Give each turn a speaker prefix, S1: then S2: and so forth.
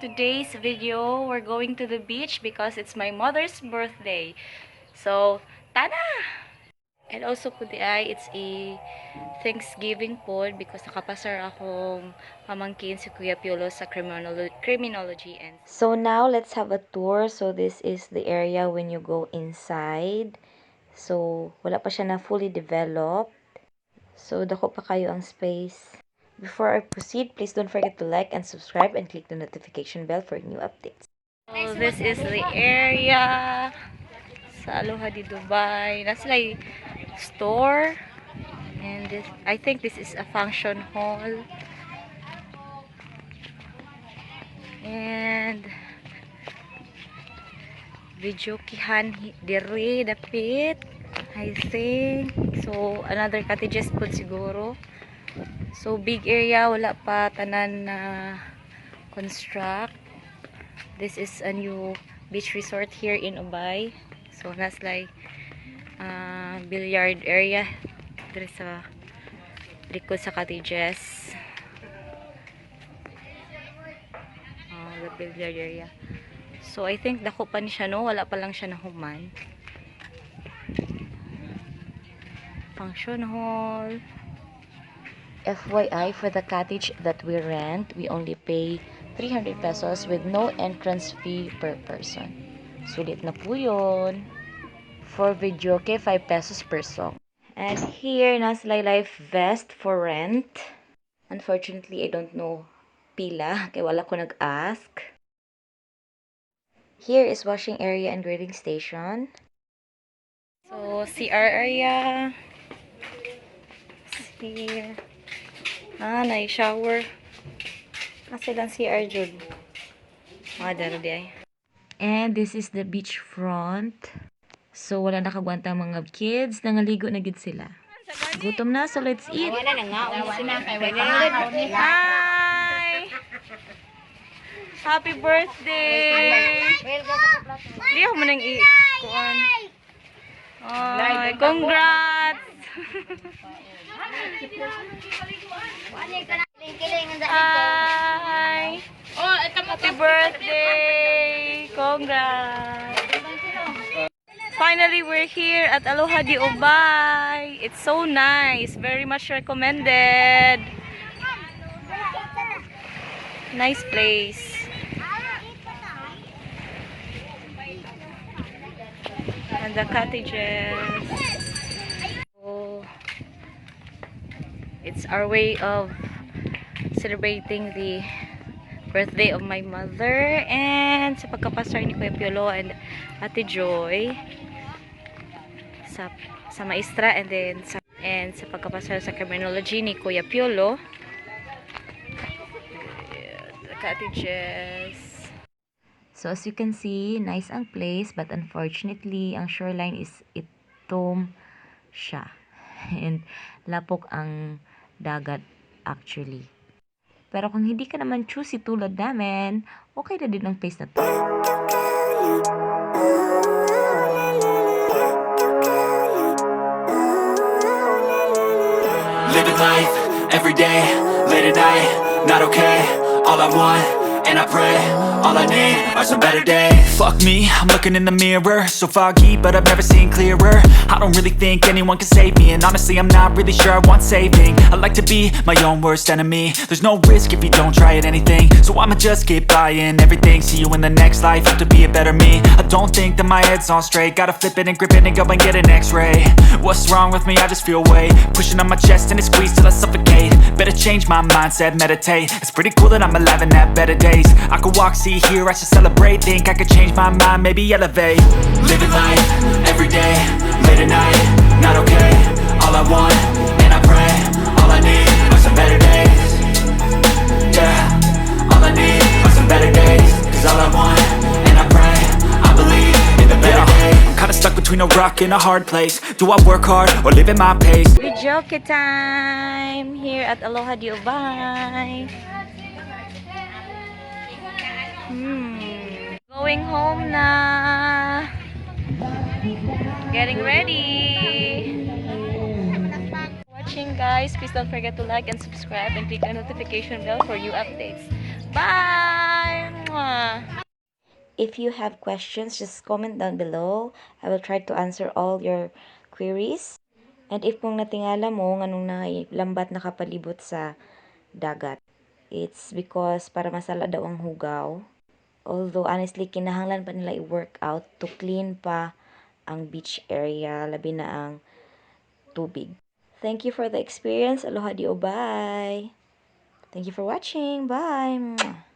S1: today's video, we're going to the beach because it's my mother's birthday. So, tana! And also po it's a Thanksgiving po because nakapasar akong pamangkin si Kuya Piolo sa criminology. And so now, let's have a tour. So, this is the area when you go inside. So, wala pa siya na fully developed. So, dako pa kayo ang space. Before I proceed, please don't forget to like and subscribe and click the notification bell for new updates. So, this is the area sa Aloha di Dubai. That's like store. And this, I think this is a function hall. And video kihan diri dapit, I think. So, another cottages po siguro. So, big area, wala pa tanan na construct. This is a new beach resort here in Ubay. So, that's like billiard area dito sa likod sa cottages. The billiard area. So, I think dako pa ni siya, no? Wala pa lang siya nahuman. Function hall. FYI, for the cottage that we rent, we only pay 300 pesos with no entrance fee per person. Sulit na po yun. For videoke, 5 pesos per song. And here, Naslay Life vest for rent. Unfortunately, I don't know pila, kaya wala ko nag-ask. Here is washing area and grading station. So, CR area. Here. Shower. Kasi lang CR jud. Daro di ay. And this is the beach front. So, wala nakagwantang mga kids. Nangaligo na gid sila. Gutom na, so let's eat. Hi! Happy birthday! Di ako manang i-kuan. Ay, congrats! Hi! Happy birthday! Congrats! Finally, we're here at Aloha di Ubay. It's so nice. Very much recommended. Nice place. And the cottages. So, it's our way of celebrating the birthday of my mother and sa pagkapasar ni Kuya Piolo and Ate Joy sa maestra, and then sa pagkapasar sa criminology ni Kuya Piolo. The cottages. So as you can see, nice ang place, but unfortunately ang shoreline is itom siya and lapok ang dagat actually. Pero kung hindi ka naman choosy tulad namin, okay na din ang place na to.
S2: Living life, every day, late at night, not okay. All I want, and I pray, all I need are some better days. Fuck me, I'm looking in the mirror, so foggy, but I've never seen clearer. I don't really think anyone can save me, and honestly I'm not really sure I want saving. I like to be my own worst enemy. There's no risk if you don't try at anything, so I'ma just keep buying everything. See you in the next life, have to be a better me. I don't think that my head's on straight, gotta flip it and grip it and go and get an x-ray. What's wrong with me? I just feel weight pushing on my chest and it squeezes till I suffocate. Better change my mindset, meditate. It's pretty cool that I'm alive and have better days. I could walk, see, hear, I should celebrate. Think I could change my mind, maybe elevate. Living life, every day, late at night, not okay. All I want, and I pray, all I need are some better days. Yeah, all I need are some better days. Cause all I want, and I pray, I believe in the better days. I'm kinda stuck between a rock and a hard place. Do I work hard or live at my pace?
S1: Videoke time here at Aloha di Ubay. Going home na. Getting ready. Watching guys, please don't forget to like and subscribe and click the notification bell for new updates. Bye. If you have questions, just comment down below. I will try to answer all your queries. And if kung natingala mo nganong lambat nakapalibot sa dagat, it's because para masala daw ang hugaw. Although honestly, kinahanglan pa nila i-work out to clean pa ang beach area, labi na ang tubig. Thank you for the experience. Aloha dio, bye! Thank you for watching. Bye! Mwah.